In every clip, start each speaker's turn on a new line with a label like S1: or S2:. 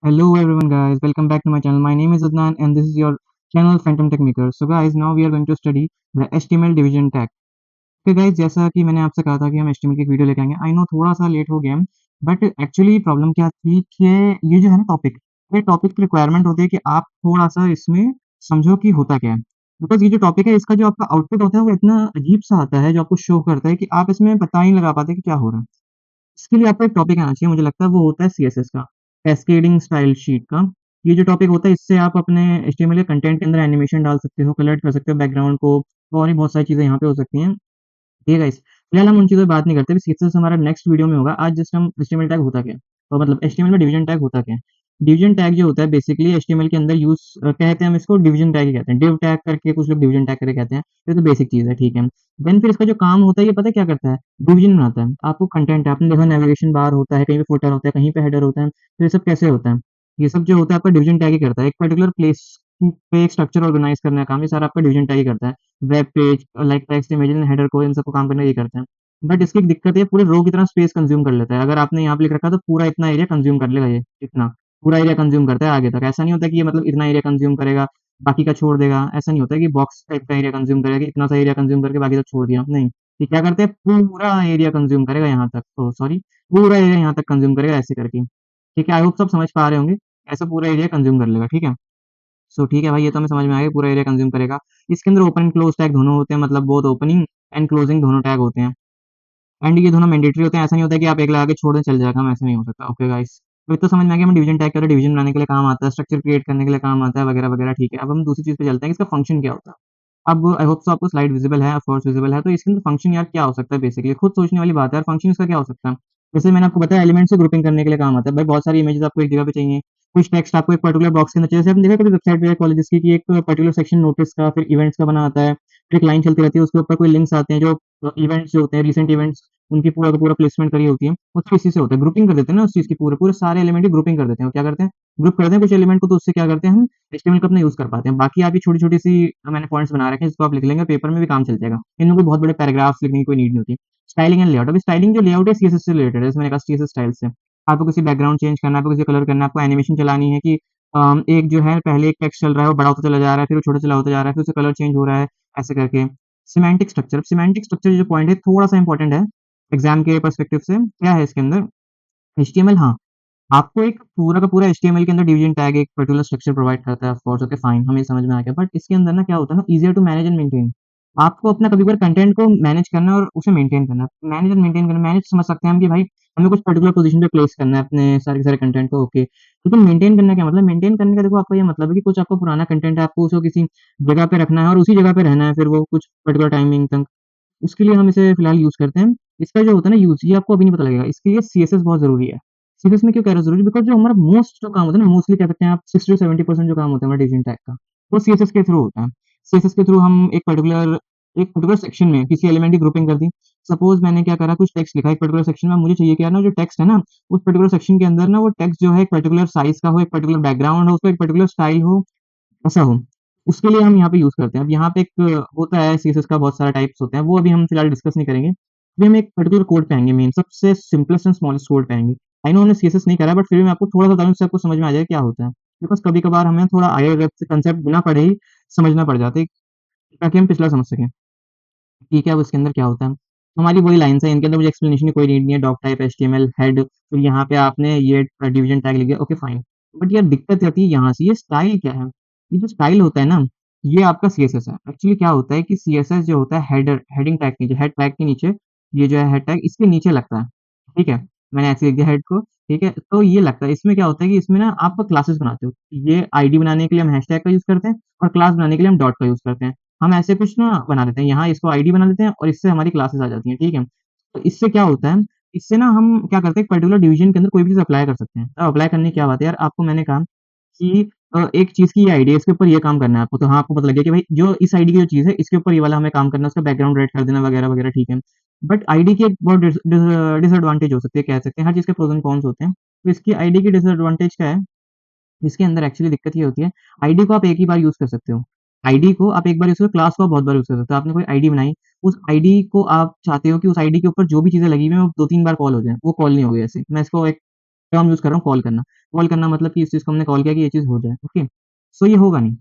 S1: Hello everyone guys, welcome back to my channel. My name is Adnan and this is your channel Phantom Tech Maker. So guys, now we are going to study the HTML division tag. Okay guys, जैसा कि मैंने आपसे कहा था कि हम HTML की एक वीडियो लेके आएंगे, आई नो थोड़ा सा लेट हो गया हम, बट एक्चुअली प्रॉब्लम क्या थी कि ये जो है ना टॉपिक, ये टॉपिक की रिक्वायरमेंट होती है कि आप थोड़ा सा इसमें समझो कि होता क्या है। बिकॉज ये जो टॉपिक है इसका जो आपका आउटपुट होता है वो इतना अजीब सा आता है जो आपको शो करता है कि आप इसमें पता ही नहीं लगा पाते कि क्या हो रहा है। इसके लिए आपको एक टॉपिक आना चाहिए, मुझे लगता है वो होता है सीएसएस का, कैस्केडिंग स्टाइल शीट का। ये जो टॉपिक होता है इससे आप अपने एचटीएमएल के कंटेंट के अंदर एनिमेशन डाल सकते हो, कलर कर सकते हो बैकग्राउंड को, और भी बहुत सारी चीज़ें यहाँ पे हो सकती हैं। ठीक है गाइस, फिलहाल हम उन चीज़ों पे बात नहीं करते, सीएसएस हमारा नेक्स्ट वीडियो में होगा। आज जस्ट हम एचटीएमएल टैग होता क्या है, तो मतलब एचटीएमएल में डिवीजन टैग होता क्या है। डिवीजन टैग जो होता है बेसिकली एचटीएमएल के अंदर यूज कहते हैं, हम इसको डिवीजन टैग ही कहते हैं, डिव टैग करके कुछ लोग डिवीजन टैग करके कहते हैं। ये तो बेसिक चीज़ है, ठीक है। देन फिर इसका जो काम होता है ये पता है क्या करता है, डिवीजन बनाता है। आपको कंटेंट है, आपने देखा नेविगेशन बार होता है, कहीं पे फुटर होता है, कहीं पे हेडर होता है, तो ये सब कैसे होता है, ये सब जो होता है आपका डिवीजन टैग ही करता है। एक पर्टिकुलर प्लेस पे एक स्ट्रक्चर ऑर्गेनाइज करने का काम ये सारा आपका डिवीजन टैग ही करता है। Web page like text image header को इन सबको काम करना ये करता है। बट इसकी एक दिक्कत है, पूरे रो की तरह स्पेस कंज्यूम कर लेता है। अगर आपने यहाँ पे लिख रखा है तो पूरा इतना एरिया कंज्यूम कर लेगा, ये इतना पूरा एरिया कंज्यूम करता है आगे तक। ऐसा नहीं होता कि ये मतलब इतना एरिया कंज्यूम करेगा बाकी का छोड़ देगा, ऐसा नहीं होता है कि बॉक्स टाइप का एरिया कंज्यूम करेगा कि इतना सा एरिया कंज्यूम करके बाकी तक छोड़ दिया, नहीं। ये क्या करते हैं, पूरा एरिया कंज्यूम करेगा यहाँ तक, तो सॉरी, पूरा एरिया यहाँ तक कंज्यूम करेगा ऐसे करके। ठीक है, आई होप सब समझ पा रहे होंगे। ऐसा पूरा एरिया कंज्यूम कर लेगा, ठीक है। सो ठीक है भाई, ये तो हमें समझ में आ गया, पूरा एरिया कंज्यूम करेगा। इसके अंदर ओपन एंड क्लोज टैग दोनों होते हैं, मतलब बोथ ओपनिंग एंड क्लोजिंग दोनों टैग होते हैं। एंड ये दोनों मैंडेटरी होते हैं, ऐसा नहीं होता है कि आप एक लगा के छोड़ दें चल जाएगा, हम ऐसा नहीं हो सकता। ओके गाइस, तो इतना समझ में आ गया हमें डिवीजन टैग कर डिवीजन बनाने के लिए काम आता है, स्ट्रक्चर क्रिएट करने के लिए काम आता है, वगैरह वगैरह। ठीक है, अब हम दूसरी चीज पे चलते हैं कि इसका फंक्शन क्या होता है। अब आई होप सो आपको स्लाइड विजिबल है, ऑफ कोर्स विजिबल है। तो इसके अंदर फंक्शन यार क्या हो सकता है, बेसिकली खुद सोचने वाली बात है यार, फंक्शन इसका क्या हो सकता है। जैसे मैंने आपको बताया एलिमेंट से ग्रुपिंग करने के लिए काम आता है भाई, बहुत सारी इमेजेस आपको एक जगह पे चाहिए, कुछ टेक्स्ट आपको एक पर्टिकुलर बॉक्स के अंदर चाहिए। जैसे आपने देखा कभी वेबसाइट पे कॉलेजेस की कि एक पर्टिकुलर सेक्शन नोटिस का फिर इवेंट्स का बना आता है, फिर एक लाइन चलती रहती है उसके ऊपर कोई लिंक्स आते हैं जो इवेंट्स जो होते हैं, रिसेंट इवेंट्स, उनकी पूरा का पूरा प्लेसमेंट करी होती है। वो तो इसी से होता है, ग्रुपिंग कर देते हैं ना उस चीज़ की, पूरे पूरे सारे एलिमेंट की ग्रुपिंग कर देते हैं। वो क्या करते हैं, ग्रुप करते हैं कुछ एलिमेंट को, तो उससे क्या करते हैं हम एचटीएमएल को अपना यूज़ कर पाते हैं। बाकी आपकी छोटी-छोटी सी मैंने पॉइंट्स बना रखे हैं जिसको आप लिख लेंगे, पेपर में भी काम चल जाएगा। इनमें कोई बहुत बड़े पैराग्राफ्स लिखने की कोई नीड नहीं होती। स्टाइलिंग एंड लेआउट, अभी स्टाइलिंग जो लेआउट है सीएसएस से रिलेटेड है, जैसे मैंने कहा सीएसएस स्टाइल से। आपको किसी बैकग्राउंड चेंज करना है, आपको किसी कलर करना है, आपको एनिमेशन चलानी है कि एक जो है पहले एक टेक्स्ट चल रहा है वो बड़ा होता चला जा रहा है, फिर वो छोटा चला होता जा रहा है, फिर उसका कलर चेंज हो रहा है, ऐसे करके। सिमेंटिक स्ट्रक्चर जो पॉइंट है थोड़ा-सा इंपॉर्टेंट है एग्जाम के पर्सपेक्टिव से। क्या है इसके अंदर, एचटीएमएल, हाँ, आपको एक पूरा का पूरा एचटीएमएल के अंदर डिवीजन टैग एक पर्टिकुलर स्ट्रक्चर प्रोवाइड करता है, ऑफ कोर्स। ओके फाइन, हमें समझ में आ गया। बट इसके अंदर ना क्या होता है ना, easier to manage and maintain. आपको अपना कभी-कभार कंटेंट को मैनेज करना है और उसे मेंटेन करना है। मैनेज एंड मेंटेन करना, मैनेज समझ सकते हैं हम कि भाई हमें कुछ पर्टिकुलर पोजीशन पे प्लेस करना है अपने सारे के सारे कंटेंट को, ओके। लेकिन मेंटेन करना क्या मतलब, मेंटेन करने का देखो आपका ये मतलब है कि कुछ आपका पुराना कंटेंट है, आपको उसको किसी जगह पे रखना है और उसी जगह पे रहना है फिर वो कुछ पर्टिकुलर टाइमिंग तक। उसके लिए हम इसे फिलहाल यूज़ करते हैं। इसका जो होता है ना यूज़, ये आपको अभी नहीं पता लगेगा। इसके लिए सीएसएस बहुत ज़रूरी है। सीएसएस में क्यों कह रहा हूँ ज़रूरी, बिकॉज़ जो हमारा मोस्ट जो काम होता है ना, मोस्टली कह सकते हैं आप 60 टू 70% जो काम होता है हमारा डिवीजन टैग का, वो सीएसएस के थ्रू होता है। सीएसएस के थ्रू हम एक पर्टिकुलर सेक्शन में किसी एलिमेंट की ग्रुपिंग कर दी। सपोज़ मैंने क्या करा, कुछ टेक्स्ट लिखा एक पर्टिकुलर सेक्शन में, मुझे चाहिए कि यार ना जो टेक्स्ट है ना, उस पर्टिकुलर सेक्शन के अंदर ना वो टेक्स्ट जो है एक पर्टिकुलर साइज़ का हो, एक पर्टिकुलर बैकग्राउंड हो, उसका एक पर्टिकुलर स्टाइल हो, ऐसा हो। उसके लिए हम यहाँ पे यूज़ करते हैं। अब यहाँ पे एक होता है सीएसएस का, बहुत सारा टाइप्स होते हैं, वो अभी हम फिलहाल डिस्कस नहीं करेंगे। अभी हम एक पर्टिकुलर कोड पे आएँगे, मेन सबसे सिंपलेस्ट एंड स्मॉलेस्ट कोड पे आएँगे। आई नो हमने सीएसएस नहीं करा, बट फिर भी मैं आपको थोड़ा-सा बता दूँ जिससे आपको समझ में आ जाए क्या होता है। बिकॉज़ कभी-कभार हमें थोड़ा हायर लेवल से कंसेप्ट बिना पढ़े ही समझना पड़ जाता है, ताकि हम पिछला समझ सकें। ठीक है, अब इसके अंदर क्या होता है? हमारी वही लाइन्स हैं, इनके अंदर मुझे एक्सप्लेनेशन की कोई नीड नहीं है। डॉक टाइप, एचटीएमएल, हेड, फिर यहाँ पे आपने ये डिवीजन टैग लिख दिया, ओके फाइन। बट यार दिक्कत आती है यहाँ से, ये स्टाइल क्या है? ये जो स्टाइल होता है ना, ये आपका सीएसएस है। एक्चुअली क्या होता है कि सीएसएस जो होता है हेडिंग टैग के नीचे, हेड टैग के नीचे, ये जो है हेड टैग इसके नीचे लगता है। ठीक है? मैंने ऐसे लिख दिया हेड को, ठीक है? तो ये लगता है, इसमें क्या होता है कि इसमें ना आप क्लासेस बनाते हो। ये आईडी बनाने के लिए हम हैशटैग का यूज़ करते हैं और क्लास बनाने के लिए हम डॉट का यूज़ करते हैं। हम ऐसे कुछ ना बना देते हैं, यहाँ इसको आईडी बना लेते हैं और इससे हमारी क्लासेस आ जाती हैं, ठीक है? तो इससे क्या होता है, इससे ना हम क्या करते हैं, एक पर्टिकुलर डिवीजन के अंदर कोई भी चीज़ अप्लाई कर सकते हैं। अब अप्लाई करने की क्या बात है यार, आपको मैंने कहा कि एक चीज़ की ये आईडी है, इसके ऊपर ये काम करना है आपको, तो हाँ, आपको पता लग गया कि भाई जो इस आईडी की जो चीज़ है, इसके ऊपर ये वाला हमें काम करना है, उसका बैकग्राउंड रेड कर देना वगैरह, वगैरह, ठीक है। बट आईडी की एक बहुत डिसएडवांटेज हो सकती है, कह सकते हैं, हर चीज़ के प्रोस एंड कॉन्स होते हैं। तो इसकी आईडी की डिसएडवांटेज क्या है, इसके अंदर एक्चुअली दिक्कत ये होती है, आईडी को आप एक ही बार यूज़ कर सकते हो। आईडी को आप एक बार यूज़ करो, क्लास को आप बहुत बार यूज़ कर सकते हो। आपने कोई आईडी बनाई, उस आईडी को आप चाहते हो कि उस आईडी के ऊपर जो भी चीज़ें लगी हुई हैं, वो 2-3 बार कॉल हो जाएँ, वो कॉल नहीं होगी ऐसे। मैं इसको एक तो हम यूज़ कर रहा हूँ कॉल करना मतलब कि इस चीज़ को हमने कॉल किया कि ये चीज़ हो जाए, ओके। सो ये होगा नहीं।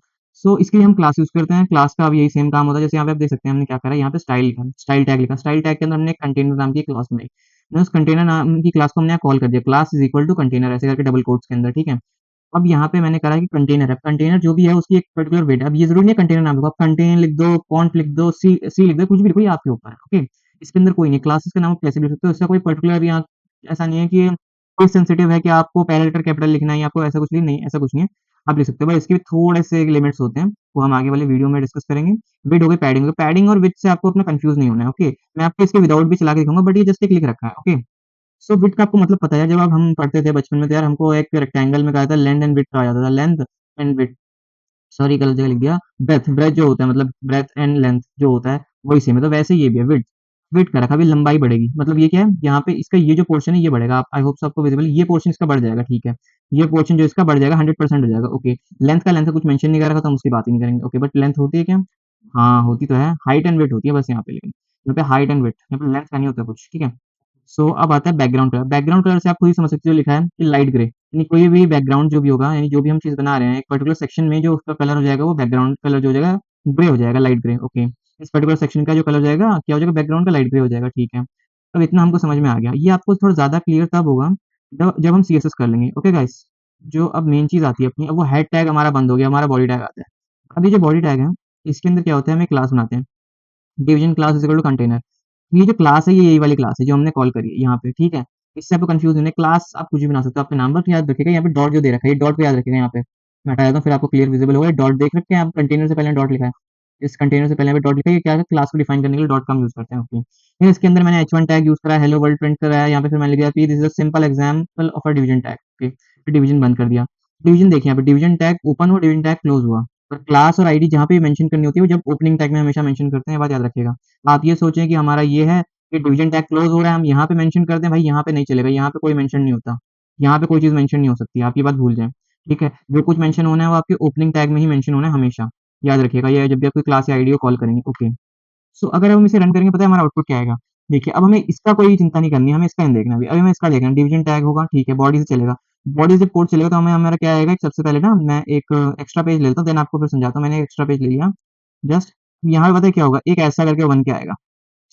S1: सो इसके लिए हम क्लास यूज़ करते हैं, क्लास का भी यही सेम काम होता है, जैसे यहाँ पे आप देख सकते हैं हमने क्या करा है, यहाँ पे स्टाइल लिखा, स्टाइल टैग लिखा, स्टाइल टैग के अंदर हमने कंटेनर नाम की क्लास बनाई। मैंने उस कंटेनर नाम की क्लास को हमने यहाँ कॉल कर दिया, class is equal to container ऐसे करके डबल कोट्स के अंदर, ठीक है। अब यहाँ पे मैंने करा है कि कंटेनर है, कंटेनर जो भी है उसकी एक पर्टिकुलर वेट है। अब ये ज़रूरी नहीं है कंटेनर नाम लिखो, आप कंटेन लिख दो, कॉन्ट लिख दो, सी लिख दो, कुछ भी लिखो, ये आपके ऊपर है, ओके। इसके अंदर कोई नहीं, क्लासेस का नाम आप कैसे भी लिख सकते हो, इसका कोई पर्टिकुलर यहाँ ऐसा नहीं है कि कोई सेंसिटिव है कि आपको पहला लेटर कैपिटल लिखना है या आपको ऐसा कुछ नहीं, ऐसा कुछ नहीं है, आप लिख सकते हो। बस इसके भी थोड़े से लिमिट्स होते हैं, वो हम आगे वाले वीडियो में डिस्कस करेंगे। विड्थ हो गई पैडिंग, तो पैडिंग और विड्थ से आपको अपना कंफ्यूज नहीं होना है, ओके। मैं आपको इसके विदाउट भी चला के दिखाऊंगा, बट ये जस्ट एक लिख रखा है, ओके। सो विड्थ का आपको मतलब पता है, जब अब हम पढ़ते थे बचपन में तो यार हमको एक रेक्टेंगल में कहा था लेंथ एंड विड्थ कहा जाता था, लेंथ एंड विड्थ, सॉरी गलत जगह लिख दिया, ब्रेथ, ब्रेथ जो होता है मतलब ब्रेथ एंड लेंथ जो होता है वही सेम है, तो वैसे ही ये भी है विड्थ, विड्थ का रखा, अभी लंबाई बढ़ेगी, मतलब ये क्या है, यहाँ पे इसका ये जो पोर्शन है ये बढ़ेगा, आप आई होप सो आपको विजिबल, ये पोर्शन इसका बढ़ जाएगा, ठीक है। ये पोर्शन जो इसका बढ़ जाएगा 100% हो जाएगा, ओके। लेंथ का कुछ मेंशन नहीं कर रखा तो हम उसकी बात ही नहीं करेंगे, ओके। बट लेंथ होती है क्या? हाँ होती तो है, हाइट एंड वेट होती है बस यहाँ पे, लेकिन यहाँ पे हाइट एंड वेट, यहाँ पे लेंथ का नहीं होता कुछ, ठीक है। सो अब आता है बैकग्राउंड कलर, बैकग्राउंड कलर से आप खुद ही समझ सकते हो, लिखा है कि लाइट ग्रे, यानी कोई भी बैकग्राउंड जो भी होगा, यानी जो भी हम चीज़ बना रहे हैं एक पर्टिकुलर सेक्शन में, जो उसका कलर हो जाएगा वो बैकग्राउंड कलर जो हो जाएगा ग्रे हो जाएगा, लाइट ग्रे, ओके। इस पर्टिकुलर सेक्शन का जो कलर हो जाएगा क्या हो जाएगा, बैकग्राउंड का लाइट ग्रे हो जाएगा, ठीक है। अब इतना हमको समझ में आ गया, ये आपको थोड़ा ज़्यादा क्लियर तब होगा जब जब हम सीएसएस कर लेंगे, ओके गाइस। जो अब मेन चीज़ आती है अपनी, अब वो हेड टैग हमारा बंद हो गया, हमारा बॉडी टैग आता है। अब ये जो बॉडी टैग है, इसके अंदर क्या होता है, हम एक क्लास बनाते हैं, division class is equal to container. ये जो क्लास है ये यही वाली क्लास है जो हमने कॉल करी है यहाँ पे, ठीक है। इससे आपको कंफ्यूज होने, क्लास आप कुछ भी बना सकते हो, आपके नाम पर याद रखिएगा, यहाँ पे डॉट जो दे रखा है, ये डॉट को याद रखिएगा, यहाँ पे मैं हटा देता हूँ फिर आपको क्लियर विजिबल होगा, डॉट देख रखे हैं आप, कंटेनर से पहले डॉट लिखा है, इस कंटेनर से पहले डॉट लिखा है, ये क्या है, क्लास को डिफाइन करने के लिए डॉट का हम यूज करते हैं, ओके। फिर इसके अंदर मैंने h1 टैग यूज करा है, हेलो वर्ल्ड प्रिंट करा है यहाँ पे, फिर मैंने लिखा this is a simple example of a division tag, okay. फिर डिवीजन बंद कर दिया, डिवीजन देखिए यहाँ पे डिवीजन टैग ओपन हुआ, डिवीजन टैग क्लोज हुआ, और क्लास और आईडी जहाँ पे मेंशन करनी होती है वो जब ओपनिंग टैग में हमेशा मेंशन करते हैं, ये बात याद रखिएगा। आप ये सोचें कि हमारा ये है कि डिवीजन टैग क्लोज हो रहा है, हम यहाँ पे मेंशन कर दें, भाई यहाँ पे नहीं चलेगा, यहाँ पे कोई मेंशन नहीं होता, यहाँ पे कोई चीज़ मेंशन नहीं हो सकती, आप ये बात भूल जाएँ, ठीक है? जो कुछ मेंशन होना है वो आपके ओपनिंग टैग में ही मेंशन होना है हमेशा, याद रखिएगा, ये जब भी आप कोई क्लास या आईडी को कॉल करेंगे, ओके। सो अगर हम इसे रन करेंगे पता है हमारा आउटपुट क्या आएगा? देखिए अब हमें इसका कोई चिंता नहीं करनी है, हमें इसका नहीं देखना अभी, अभी हमें इसका देखना है, डिवीजन टैग होगा, ठीक है, बॉडी से चलेगा, बॉडी से कोड चलेगा तो हमें हमारा क्या आएगा, सबसे पहले ना मैं एक एक्स्ट्रा पेज ले लेता हूँ, देन आपको फिर समझाता हूँ, मैंने एक एक्स्ट्रा पेज ले लिया, जस्ट यहाँ पे पता है क्या होगा, एक ऐसा करके बन के आएगा,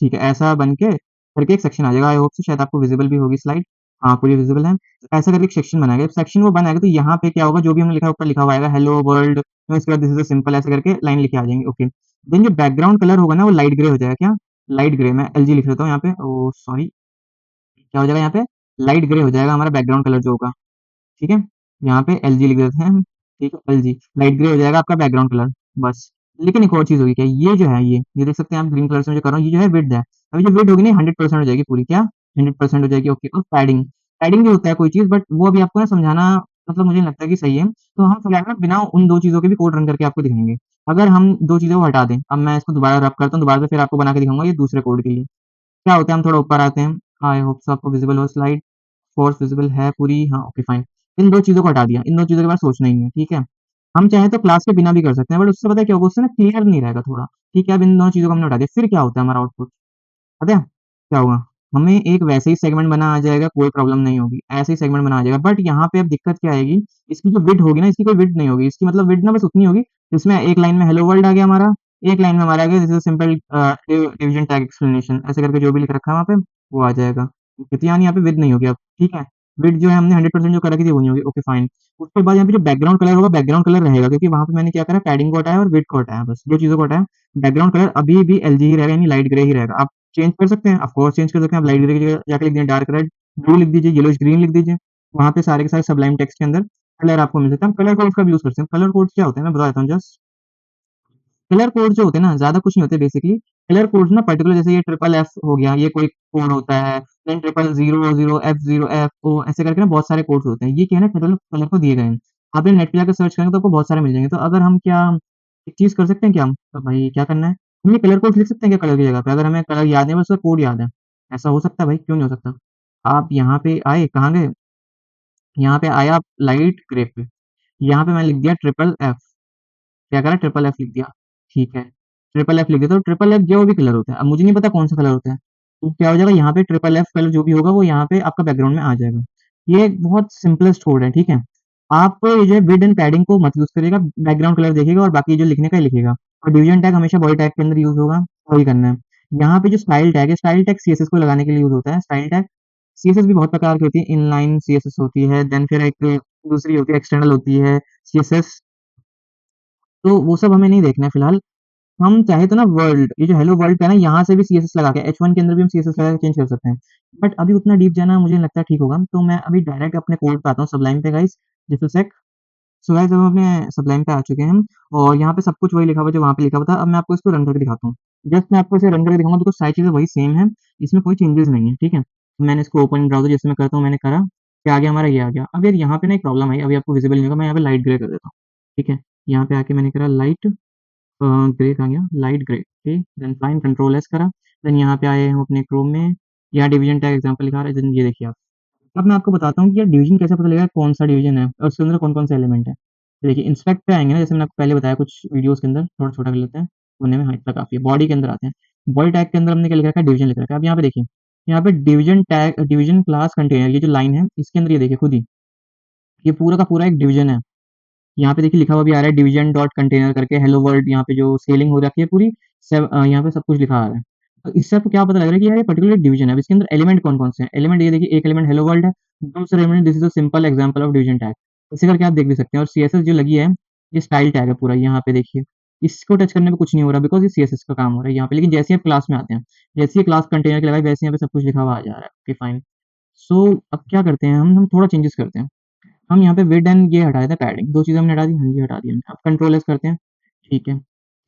S1: ठीक है, ऐसा बन के करके एक सेक्शन आ जाएगा, आई होप सो शायद आपको विजिबल भी होगी स्लाइड, हाँ पूरी विजिबल है। ऐसा करके एक सेक्शन बनाएगा, जब सेक्शन वो बनाएगा तो यहाँ पे क्या होगा, जो भी हमने लिखा है ऊपर लिखा हुआ आएगा, हेलो वर्ल्ड, इसके बाद दिस इज अ सिंपल, ऐसे करके लाइन लिखे आ जाएंगे, ओके। देन जो बैकग्राउंड कलर होगा ना वो लाइट ग्रे हो जाएगा, क्या लाइट ग्रे, मैं एलजी लिख लेता हूँ यहाँ पे, ओ सॉरी, क्या हो जाएगा यहाँ पे, लाइट ग्रे हो जाएगा हमारा बैकग्राउंड कलर जो होगा, ठीक है। यहाँ पे एलजी लिख देते हैं हम, ठीक है, एलजी लाइट ग्रे हो जाएगा आपका बैकग्राउंड कलर, बस। लेकिन एक और चीज होगी क्या, ये जो है ये देख सकते हैं आप ग्रीन कलर से जो कर रहा हूँ, ये जो है विड्थ है, अभी जो विड्थ होगी ना 100% हो जाएगी पूरी, क्या 100% हो जाएगी, ओके। और पैडिंग, पैडिंग भी होता है कोई चीज, बट वो अभी आपको ना समझाना मतलब मुझे नहीं लगता कि सही है, तो हम फिलहाल ना बिना उन दो चीजों के भी कोड रन करके आपको दिखाएंगे। अगर हम दो चीजों को हटा दें, अब मैं इसको दोबारा रब करता हूँ, दोबारा से फिर आपको बना के दिखाऊंगा ये दूसरे कोड के लिए, क्या होता है, हम थोड़ा ऊपर आते हैं, आई होप सो आपको विजिबल हो स्लाइड, फोर्स विजिबल है पूरी, हाँ ओके फाइन। इन दो चीज़ों को हटा दिया, इन दो चीज़ों के बाद सोचना ही है, ठीक है। हम चाहें तो क्लास के बिना भी कर सकते हैं, बट उससे पता है क्या होगा, उससे ना क्लियर नहीं रहेगा थोड़ा, ठीक है। अब इन दोनों चीज़ों को हमने हटा दिया, फिर क्या होता है हमारा आउटपुट पता है क्या होगा, हमें एक वैसे ही सेगमेंट बना आ जाएगा, कोई प्रॉब्लम नहीं होगी, ऐसे ही सेगमेंट बना आ जाएगा, बट यहाँ पे अब दिक्कत क्या आएगी, इसकी जो विड्थ होगी ना, इसकी कोई विड्थ नहीं होगी, इसकी मतलब विड्थ ना बस उतनी होगी जिसमें एक लाइन में हेलो वर्ल्ड आ गया हमारा, एक लाइन में हमारा आ गया this is simple division tag explanation, ऐसे करके जो भी लिख रखा है वहाँ पे वो आ जाएगा, ठीक है। यानी यहाँ पे विड्थ नहीं होगी अब, ठीक है। विड्थ जो है हमने 100% जो कर रखी थी वो नहीं होगी, ओके फाइन। उसके बाद यहाँ पे जो बैकग्राउंड कलर होगा, बैकग्राउंड कलर रहेगा, क्योंकि वहाँ पे मैंने क्या करा, पैडिंग को हटाया और विड्थ को हटाया, बस दो चीजों को हटाया। बैकग्राउंड कलर अभी भी एलजी ही रहेगा, यानी लाइट ग्रे ही रहेगा, आप चेंज कर सकते हैं, ऑफ कोर्स चेंज कर सकते हैं, आप लाइट ग्रे की जगह जाके लिख दिए डार्क रेड, ब्लू लिख दीजिए, येलोइश ग्रीन लिख दीजिए, वहाँ पे सारे के सारे सबलाइन टेक्स्ट के अंदर कलर आपको मिल सकता है। हम कलर कोड्स का भी यूज़ करते हैं, कलर कोड्स क्या होते हैं मैं बता देता हूँ जस्ट। कलर कोड जो होते हैं ना ज़्यादा कुछ नहीं होते बेसिकली, कलर कोड्स ना पर्टिकुलर जैसे ये ट्रिपल एफ हो गया, ये कोई कोड होता है, then triple zero zero F zero F O ऐसे करके ना बहुत सारे कोड्स होते हैं, ये क्या है ना टोटल कलर को दिए गए हैं। आप ये नेट पे जाकर सर्च करेंगे तो आपको बहुत सारे मिल जाएंगे, तो अगर हम क्या एक चीज़ कर सकते हैं क्या हम, तो भाई क्या करना है, हम ये कलर कोड लिख सकते हैं क्या कलर की जगह पे, अगर हमें कलर याद नहीं है बस उसका कोड याद है, ऐसा हो सकता है भाई, क्यों नहीं हो सकता। आप यहाँ पे आए, कहाँ गए, यहाँ पे आया आप लाइट ग्रे पे, यहाँ पे मैंने लिख दिया ट्रिपल एफ, क्या करा ट्रिपल एफ लिख दिया, ठीक है। ट्रिपल एफ लिख दिया, तो ट्रिपल एफ जो भी कलर होता है, अब मुझे नहीं पता कौन सा कलर होता है, तो क्या हो जाएगा यहाँ पे ट्रिपल एफ कलर जो भी होगा वो यहाँ पे आपका बैकग्राउंड में आ जाएगा। ये एक बहुत सिंपलेस्ट कोड है, ठीक है। आप ये जो है विड एंड पैडिंग को मत यूज करिएगा, बैकग्राउंड कलर देखिएगा और बाकी जो लिखने का ही लिखिएगा। और डिवीजन टैग हमेशा बॉडी टैग के अंदर यूज होगा, वही करना है। यहाँ पे जो स्टाइल टैग है, स्टाइल टैग सीएसएस को लगाने के लिए यूज होता है। स्टाइल टैग सीएसएस भी बहुत प्रकार की होती है, इनलाइन सीएसएस होती है, देन फिर एक दूसरी होती है एक्सटर्नल होती है सीएसएस। तो वो सब हमें नहीं देखना है फिलहाल। हम चाहे तो ना वर्ल्ड, ये जो हेलो वर्ल्ड पे है ना, यहाँ से भी सीएसएस लगा के H1 के अंदर भी हम सीएसएस लगा के चेंज कर सकते हैं। बट अभी उतना डीप जाना मुझे नहीं लगता ठीक होगा, तो मैं अभी डायरेक्ट अपने कोड पे आता हूँ, सबलाइन पे guys. Just a sec. So guys अब हम अपने सबलाइन पे आ चुके हैं हम, और यहाँ पे सब कुछ वही लिखा हुआ है जो वहाँ पे लिखा हुआ था। अब मैं आपको इसको रन करके दिखाता हूँ। जस्ट मैं आपको इसे रन करके दिखाऊंगा, बिकॉज सारी चीज़ें वही सेम है, इसमें कोई चेंजेस नहीं है, ठीक है। मैंने इसको ओपन ब्राउजर जैसे मैं करता हूँ, मैंने करा, क्या आ गया हमारा, ये आ गया। अब यार यहाँ पे ना एक प्रॉब्लम आई, अभी आपको विजिबल नहीं होगा, मैं यहाँ पे लाइट ग्रे कर देता हूँ, ठीक है। यहाँ पे आके मैंने करा लाइट ग्रे कहाँ गया, light grey, okay. Then fine, control S करा। देन यहाँ पे आए हम अपने क्रोम में, यहाँ डिवीजन टैग एग्जांपल लिखा रहा है, देन ये देखिए आप। अब मैं आपको बताता हूँ कि यार डिवीजन कैसे पता लगेगा कौन सा डिवीजन है और उसके अंदर कौन कौन से एलिमेंट है। तो देखिए इंस्पेक्ट पे आएंगे ना, जैसे मैंने आपको पहले बताया कुछ वीडियोस के अंदर, थोड़ा छोटा कर लेते हैं, होने में हाँ इतना काफी है। बॉडी के अंदर आते हैं, बॉडी टैग के अंदर हमने क्या लिखा रखा है, डिवीजन लिख रखा है। अब यहाँ पे देखिए, यहाँ पे division tag, division class container, ये जो लाइन है इसके अंदर ये देखिए खुद ही, ये पूरा का पूरा एक डिवीजन है। यहाँ पे देखिए लिखा हुआ भी आ रहा है डिवीजन डॉट कंटेनर करके, हेलो वर्ल्ड, यहाँ पे जो स्केलिंग हो रखी है पूरी, सब यहाँ पे सब कुछ लिखा आ रहा है। तो इससे आपको क्या पता लग रहा है कि यार ये पर्टिकुलर डिवीजन है। अब इसके अंदर एलिमेंट कौन कौन से हैं, एलिमेंट ये देखिए, एक एलिमेंट हेलो वर्ल्ड है, दूसरा element this is a simple example of division tag. इसे करके आप देख भी सकते हैं। और सीएसएस जो लगी है, ये स्टाइल टैग है पूरा, यहाँ पे देखिए, इसको टच करने पे कुछ नहीं हो रहा, बिकॉज ये सीएसएस का काम हो रहा है यहाँ पे। लेकिन जैसे ही आप क्लास में आते हैं, जैसे ही क्लास कंटेनर के लगाए, वैसे यहाँ पे सब कुछ लिखा हुआ आ जा रहा है, ओके फाइन। सो अब क्या करते हैं, हम थोड़ा चेंजेस करते हैं। हम यहाँ पे विड एंड ये हटा देते हैं, पैडिंग, दो चीज़ें हमने हटा दी, हाँ जी हटा दी हमने। अब कंट्रोल एस करते हैं, ठीक है।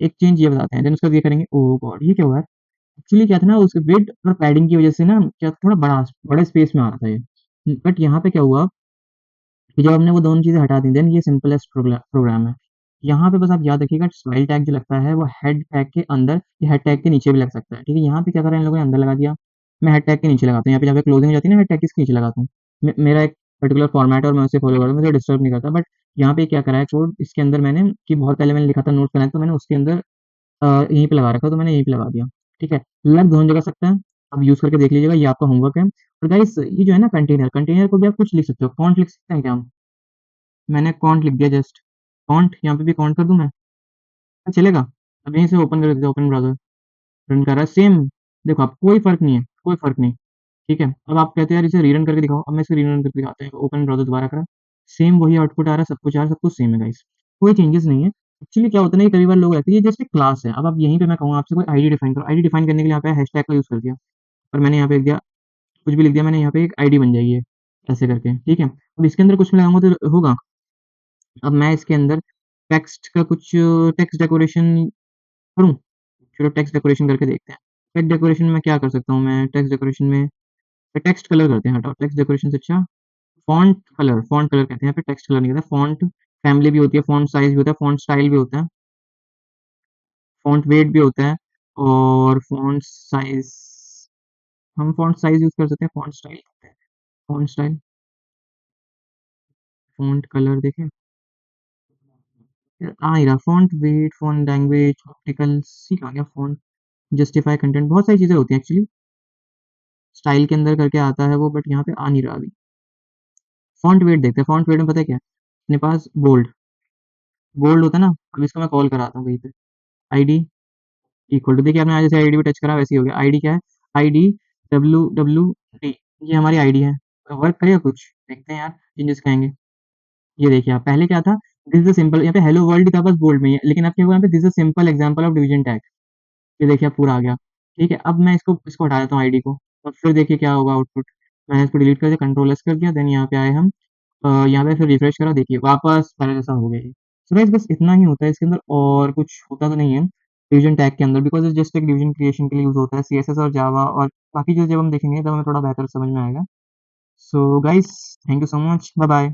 S1: एक चेंज ये बताते हैं, देन उसका ये करेंगे, ओह गॉड ये क्या हुआ है। एक्चुअली क्या था ना, उस विड और पैडिंग की वजह से ना क्या थोड़ा बड़े स्पेस में आ रहा था ये। बट यहाँ पे क्या हुआ कि जब हमने वो दोनों चीज़ें हटा दी, देन ये सिंपलेस्ट प्रोग्राम है। यहाँ पे बस आप याद रखिएगा, स्टाइल टैग जो लगता है वो हेड टैग के अंदर या हेड टैग के नीचे भी लग सकता है, ठीक है। यहाँ पे क्या करा इन लोगों ने, अंदर लगा दिया। मैं हेड टैग के नीचे लगाता हूँ, यहाँ पे जहाँ पे क्लोजिंग हो जाती है ना, हेड टैग के नीचे लगाता हूँ। मेरा एक पर्टिकुलर फॉर्मेट है और मैं उसे फॉलो करता हूँ, मुझे डिस्टर्ब नहीं करता। बट यहाँ पे क्या करा है कोड, इसके अंदर मैंने, कि बहुत पहले मैंने लिखा था नोट बनाया, तो मैंने उसके अंदर यहीं पे लगा रखा, तो मैंने यहीं पे लगा दिया, ठीक है। लग दोनों जगह सकता है, अब यूज करके देख लीजिएगा, ये आपका होमवर्क है। और गाइस ये जो है ना कंटेनर, कंटेनर को भी आप कुछ लिख सकते हो, फॉन्ट लिख सकते हैं क्या हम। मैंने कॉन्ट लिख दिया, जस्ट कॉन्ट, यहाँ पे भी कॉन्ट कर दूं मैं, चलेगा। अब यहीं से ओपन कर देते हैं, ओपन ब्राउजर, रन कर रहा है सेम। देखो आप, कोई फर्क नहीं है, कोई फर्क नहीं, ठीक है। अब आप कहते हैं यार इसे रीरन करके दिखाओ, अब मैं इसे रीरन करके दिखाता हूँ, ओपन ब्राउजर दोबारा करा, सेम वही आउटपुट आ रहा है, सब कुछ आ रहा है, सब कुछ सेम है गाइस, कोई चेंजेस नहीं है। एक्चुअली क्या होता है ना, कि कई बार लोग रहते हैं, ये जस्ट एक क्लास है। अब आप यहीं पे मैं कहूँगा आपसे, कोई आईडी डिफाइन करो, आईडी डिफाइन करने के लिए यहाँ पे हैशटैग का यूज कर दिया, और मैंने यहाँ पे लिख दिया, कुछ भी लिख दिया मैंने, यहाँ पे एक आईडी बन जाएगी ये, ऐसे करके, ठीक है। अब इसके अंदर कुछ मैं लगाऊंगा तो होगा। अब मैं इसके अंदर टेक्स्ट का कुछ, टेक्स्ट डेकोरेशन करूँ, चलो टेक्स्ट डेकोरेशन करके देखते हैं। टेक्स्ट डेकोरेशन में क्या कर सकता हूँ मैं, टेक्स्ट डेकोरेशन में टेक्स्ट कलर करते हैं, हटाओ टेक्स्ट डेकोरेशन से अच्छा फॉन्ट कलर कहते हैं, यहाँ पे टेक्स्ट कलर नहीं कहते। फॉन्ट फैमिली भी होती है, फॉन्ट साइज भी होता है, फॉन्ट स्टाइल भी होता है, फॉन्ट वेट भी होता है, और फॉन्ट साइज, हम फॉन्ट साइज यूज कर सकते हैं, font style, font style, font colour देखें, यार आ ही रहा, font weight, font language, optical, सीख आ गया, फॉन्ट जस्टिफाई कंटेंट, बहुत सारी चीजें होती हैं एक्चुअली, स्टाइल के अंदर करके आता है वो, बट यहाँ पे आ नहीं रहा अभी। फॉन्ट वेट देखते हैं, फॉन्ट वेट में पता है क्या है? अपने पास बोल्ड, बोल्ड होता है ना। अब इसको मैं कॉल कराता हूँ कहीं पे, आईडी इक्वल टू, देखिए आपने आज जैसे आईडी पे टच करा वैसे ही हो गया। आईडी क्या है, आईडी WWD, ये हमारी आईडी है। वर्क करेगा कुछ, देखते हैं यार चेंजेस कहेंगे। ये देखिए आप, पहले क्या था, दिस इज सिंपल, यहाँ पे हेलो वर्ल्ड था बस बोल्ड में ही है, लेकिन अब क्या हुआ यहाँ पे, this is simple example of division tag, ये देखिए अब पूरा आ गया, ठीक है। अब मैं इसको इसको हटा देता हूँ आईडी को, और फिर देखिए क्या होगा आउटपुट। मैंने इसको डिलीट कर दिया, कंट्रोल एस कर दिया, देन यहाँ पे आए हम, यहाँ पे फिर रिफ्रेश करा, देखिए वापस पहले जैसा हो गया ये। सो गाइस बस इतना ही होता है इसके अंदर, और कुछ होता तो नहीं है डिवीजन टैग के अंदर, बिकॉज जस्ट एक डिवीजन क्रिएशन के लिए यूज होता है। सीएसएस और जावा और बाकी चीज़ें जब हम देखेंगे तब हमें थोड़ा बेहतर समझ में आएगा। So guys, thank you so much, bye bye.